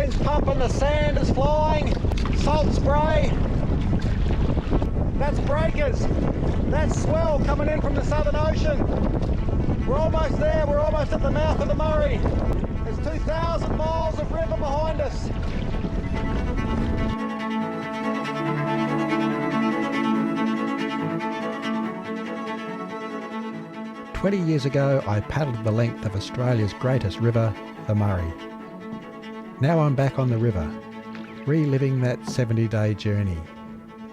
wine's pumping, the sand is flying, salt spray. That's breakers. That's swell coming in from the Southern Ocean. We're almost there, we're almost at the mouth of the Murray. There's 2,000 miles of river behind us. "20 years ago, I paddled the length of Australia's greatest river, the Murray. Now I'm back on the river, reliving that 70-day journey,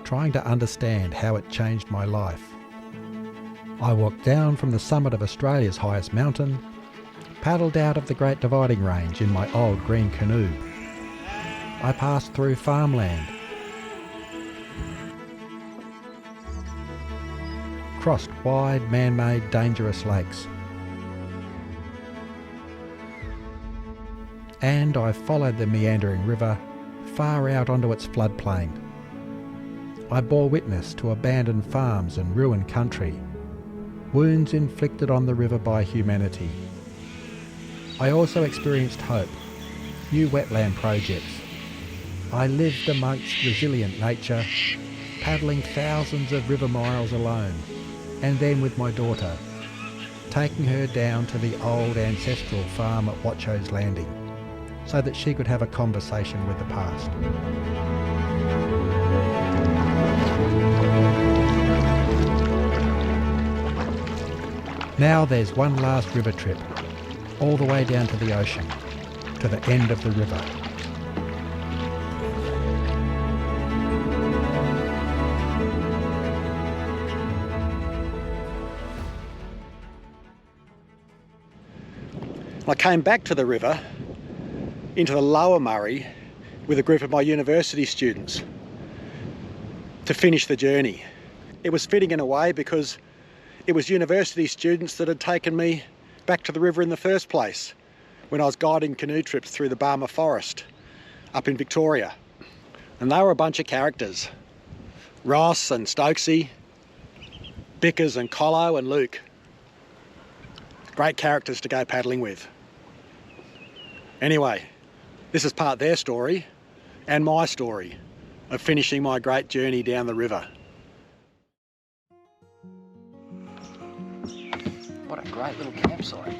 trying to understand how it changed my life. I walked down from the summit of Australia's highest mountain, paddled out of the Great Dividing Range in my old green canoe. I passed through farmland, crossed wide, man-made, dangerous lakes, and I followed the meandering river far out onto its floodplain. I bore witness to abandoned farms and ruined country, wounds inflicted on the river by humanity. I also experienced hope, new wetland projects. I lived amongst resilient nature, paddling thousands of river miles alone, and then with my daughter, taking her down to the old ancestral farm at Watcho's Landing, so that she could have a conversation with the past. Now there's one last river trip, all the way down to the ocean, to the end of the river. I came back to the river, into the lower Murray, with a group of my university students to finish the journey. It was fitting in a way because it was university students that had taken me back to the river in the first place when I was guiding canoe trips through the Barmah Forest up in Victoria. And they were a bunch of characters. Ross and Stokesy, Bickers and Collo and Luke. Great characters to go paddling with. Anyway, this is part of their story and my story of finishing my great journey down the river. What a great little campsite.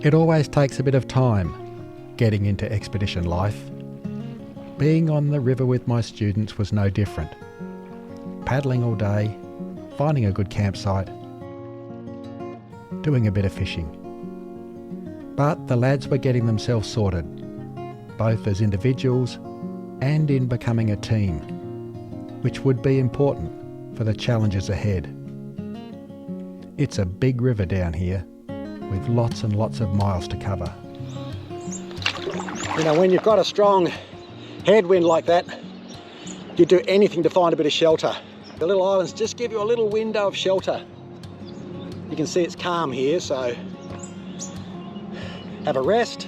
It always takes a bit of time getting into expedition life. Being on the river with my students was no different. Paddling all day, finding a good campsite, doing a bit of fishing. But the lads were getting themselves sorted, both as individuals and in becoming a team, which would be important for the challenges ahead. It's a big river down here, with lots and lots of miles to cover. You know, when you've got a strong headwind like that, you do anything to find a bit of shelter. The little islands just give you a little window of shelter. You can see it's calm here, so have a rest,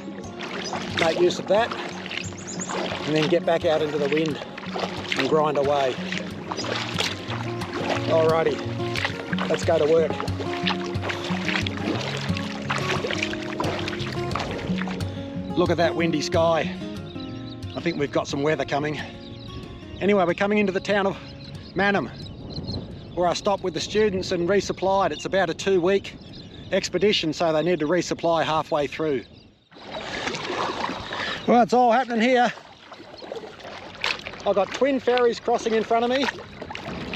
make use of that, and then get back out into the wind and grind away. Alrighty, let's go to work. Look at that windy sky. I think we've got some weather coming. Anyway, we're coming into the town of Mannum, where I stopped with the students and resupplied. It's about a 2-week expedition, so they need to resupply halfway through. Well, it's all happening here. I've got twin ferries crossing in front of me,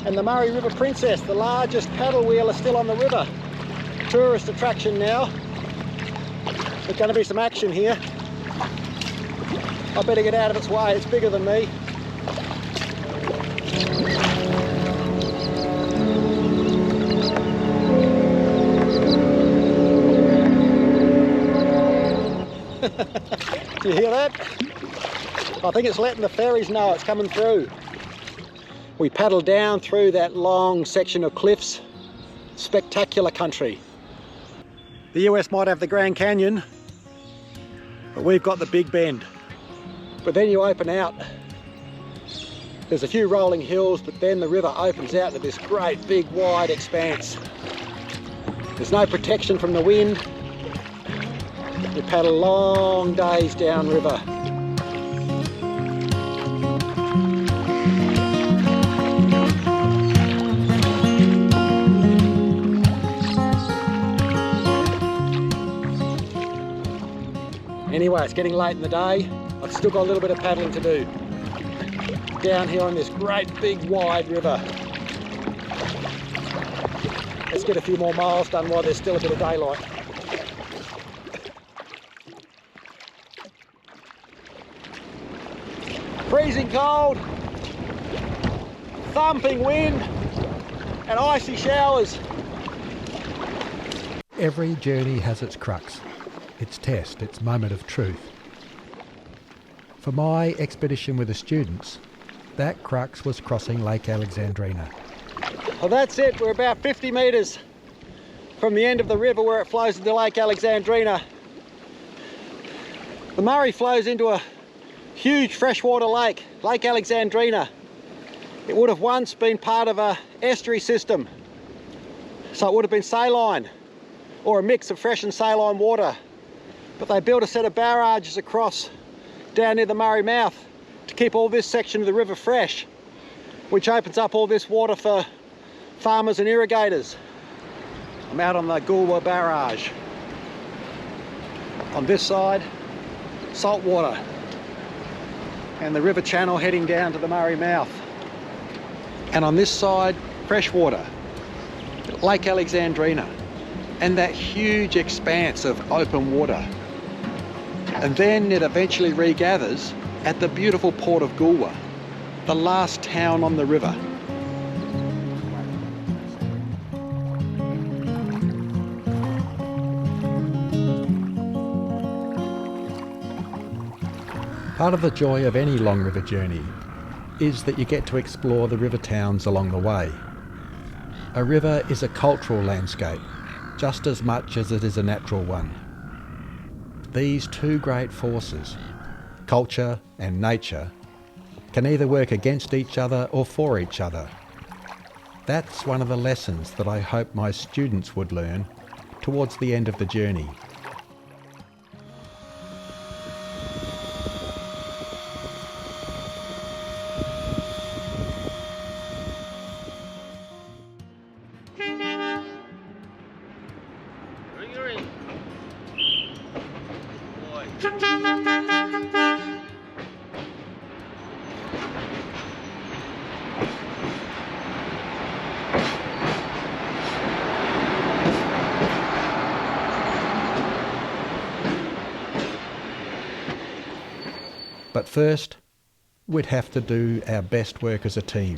and the Murray River Princess, the largest paddle wheel, is still on the river. Tourist attraction now. There's going to be some action here. I better get out of its way, it's bigger than me. Do you hear that? I think it's letting the ferries know it's coming through. We paddle down through that long section of cliffs. Spectacular country. The US might have the Grand Canyon, but we've got the Big Bend. But then you open out There's a few rolling hills, but then the river opens out to this great big wide expanse. There's no protection from the wind. We paddle long days downriver. Anyway, it's getting late in the day. I've still got a little bit of paddling to do. Down here on this great big wide river. Let's get a few more miles done while there's still a bit of daylight. Freezing cold, thumping wind, and icy showers. Every journey has its crux, its test, its moment of truth. For my expedition with the students, that crux was crossing Lake Alexandrina. Well, that's it. We're about 50 metres from the end of the river where it flows into Lake Alexandrina. The Murray flows into a huge freshwater lake, Lake Alexandrina. It would have once been part of a estuary system, so it would have been saline or a mix of fresh and saline water. But they built a set of barrages across down near the Murray mouth to keep all this section of the river fresh, which opens up all this water for farmers and irrigators. I'm out on the Goolwa barrage. On this side, salt water, and the river channel heading down to the Murray mouth. And on this side, fresh water, Lake Alexandrina, and that huge expanse of open water. And then it eventually regathers at the beautiful port of Goolwa, the last town on the river. Part of the joy of any long river journey is that you get to explore the river towns along the way. A river is a cultural landscape, just as much as it is a natural one. These two great forces, culture and nature, can either work against each other or for each other. That's one of the lessons that I hope my students would learn towards the end of the journey. But first, we'd have to do our best work as a team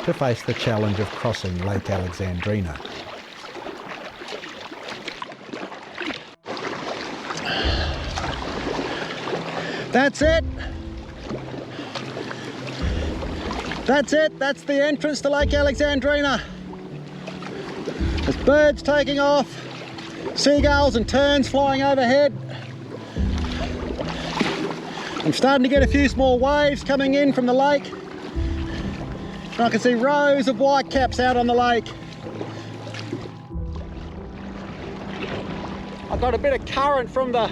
to face the challenge of crossing Lake Alexandrina. That's it. That's it. That's the entrance to Lake Alexandrina. There's birds taking off, seagulls and terns flying overhead. I'm starting to get a few small waves coming in from the lake. And I can see rows of whitecaps out on the lake. I've got a bit of current from the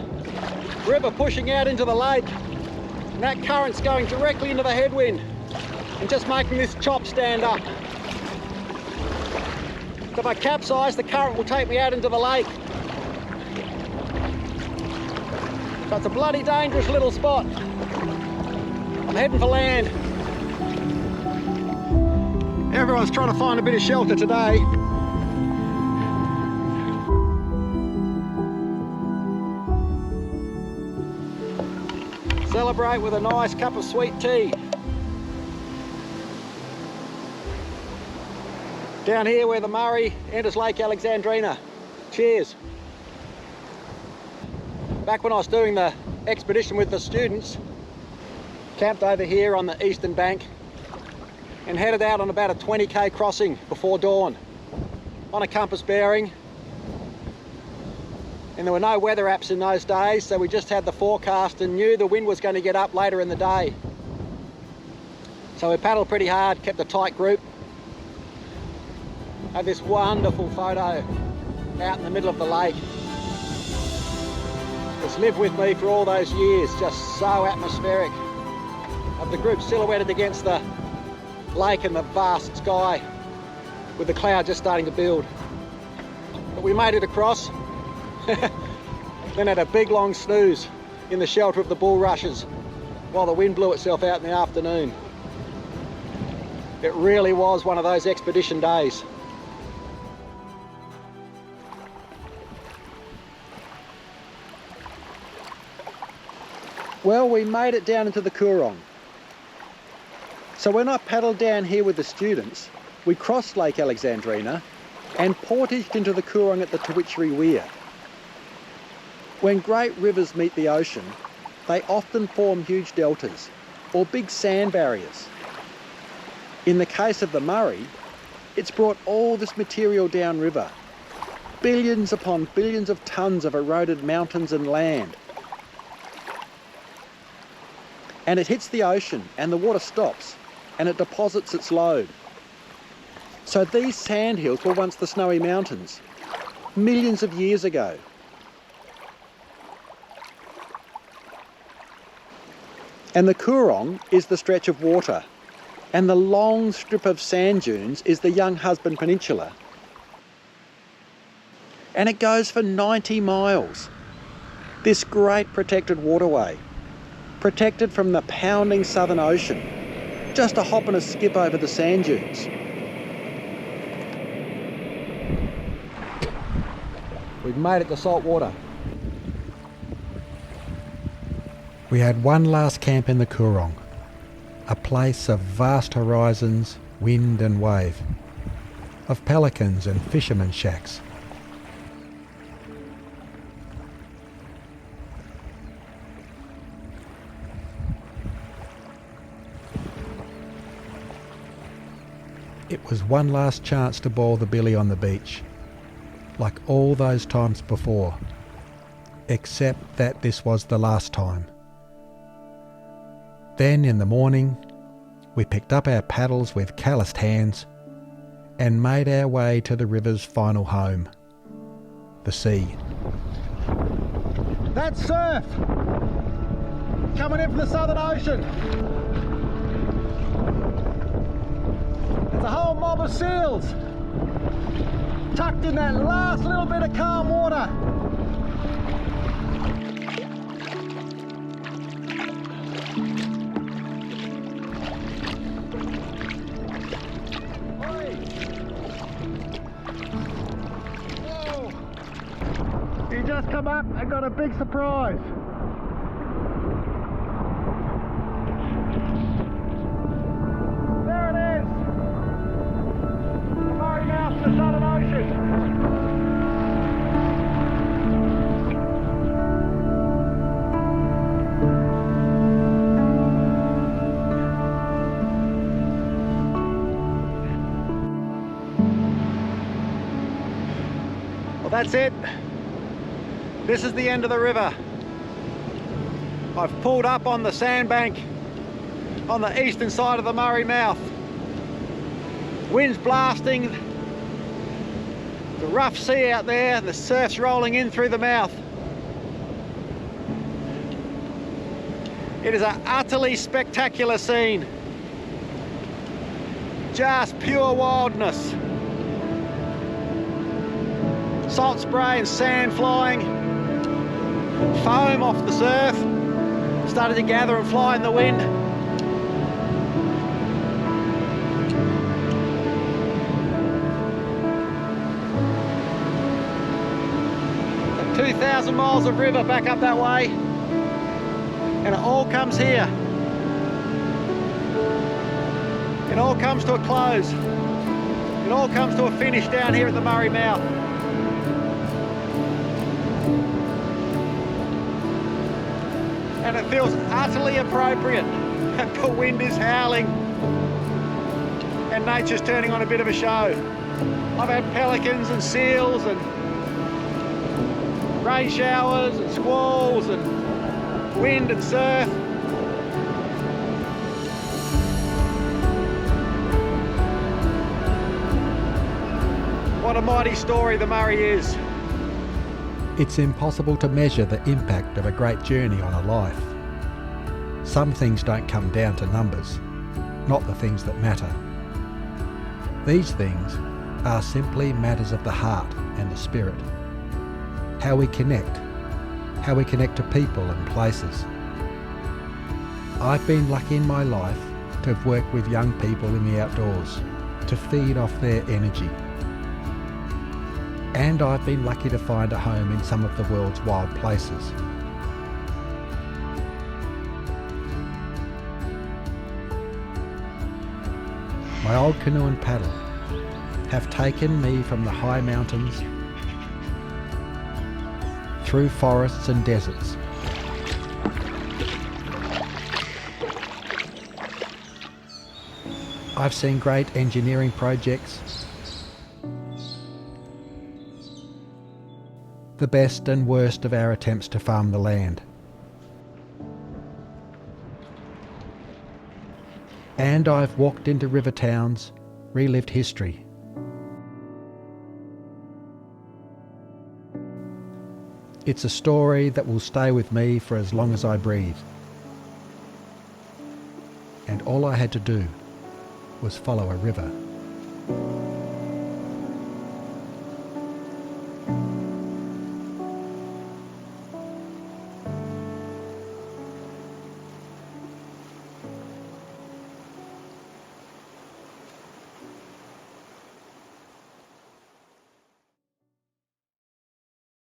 river pushing out into the lake, and that current's going directly into the headwind and just making this chop stand up. So if I capsize, the current will take me out into the lake. So it's a bloody dangerous little spot. I'm heading for land. Everyone's trying to find a bit of shelter today. Celebrate with a nice cup of sweet tea. Down here where the Murray enters Lake Alexandrina. Cheers. Back when I was doing the expedition with the students, camped over here on the eastern bank and headed out on about a 20k crossing before dawn on a compass bearing. And there were no weather apps in those days, so we just had the forecast and knew the wind was going to get up later in the day. So we paddled pretty hard, kept a tight group. Had this wonderful photo out in the middle of the lake. It's lived with me for all those years, just so atmospheric. Of the group silhouetted against the lake and the vast sky, with the cloud just starting to build. But we made it across, then had a big long snooze in the shelter of the bulrushes while the wind blew itself out in the afternoon. It really was one of those expedition days. Well, we made it down into the Coorong. So when I paddled down here with the students, we crossed Lake Alexandrina and portaged into the Coorong at the Tawitchery Weir. When great rivers meet the ocean, they often form huge deltas or big sand barriers. In the case of the Murray, it's brought all this material downriver, billions upon billions of tonnes of eroded mountains and land. And it hits the ocean and the water stops and it deposits its load. So these sandhills were once the Snowy Mountains, millions of years ago. And the Coorong is the stretch of water, and the long strip of sand dunes is the Young Husband Peninsula. And it goes for 90 miles. This great protected waterway, protected from the pounding Southern Ocean, just a hop and a skip over the sand dunes. We've made it to salt water. We had one last camp in the Coorong, a place of vast horizons, wind and wave, of pelicans and fishermen's shacks. It was one last chance to boil the billy on the beach, like all those times before, except that this was the last time. Then in the morning, we picked up our paddles with calloused hands and made our way to the river's final home, the sea. That's surf! Coming in from the Southern Ocean. There's a whole mob of seals tucked in that last little bit of calm water. He just come up and got a big surprise. There it is! The Murray mouth of the Southern Ocean. Well, that's it. This is the end of the river. I've pulled up on the sandbank on the eastern side of the Murray mouth. Wind's blasting, the rough sea out there, the surf's rolling in through the mouth. It is an utterly spectacular scene. Just pure wildness. Salt spray and sand flying. Foam off the surf, started to gather and fly in the wind. So 2,000 miles of river back up that way, and it all comes here. It all comes to a close. It all comes to a finish down here at the Murray mouth. And it feels utterly appropriate. The wind is howling and nature's turning on a bit of a show. I've had pelicans and seals and rain showers and squalls and wind and surf. What a mighty story the Murray is. It's impossible to measure the impact of a great journey on a life. Some things don't come down to numbers, not the things that matter. These things are simply matters of the heart and the spirit. How we connect to people and places. I've been lucky in my life to have worked with young people in the outdoors, to feed off their energy. And I've been lucky to find a home in some of the world's wild places. My old canoe and paddle have taken me from the high mountains, through forests and deserts, I've seen great engineering projects, the best and worst of our attempts to farm the land. And I've walked into river towns, relived history. It's a story that will stay with me for as long as I breathe. And all I had to do was follow a river.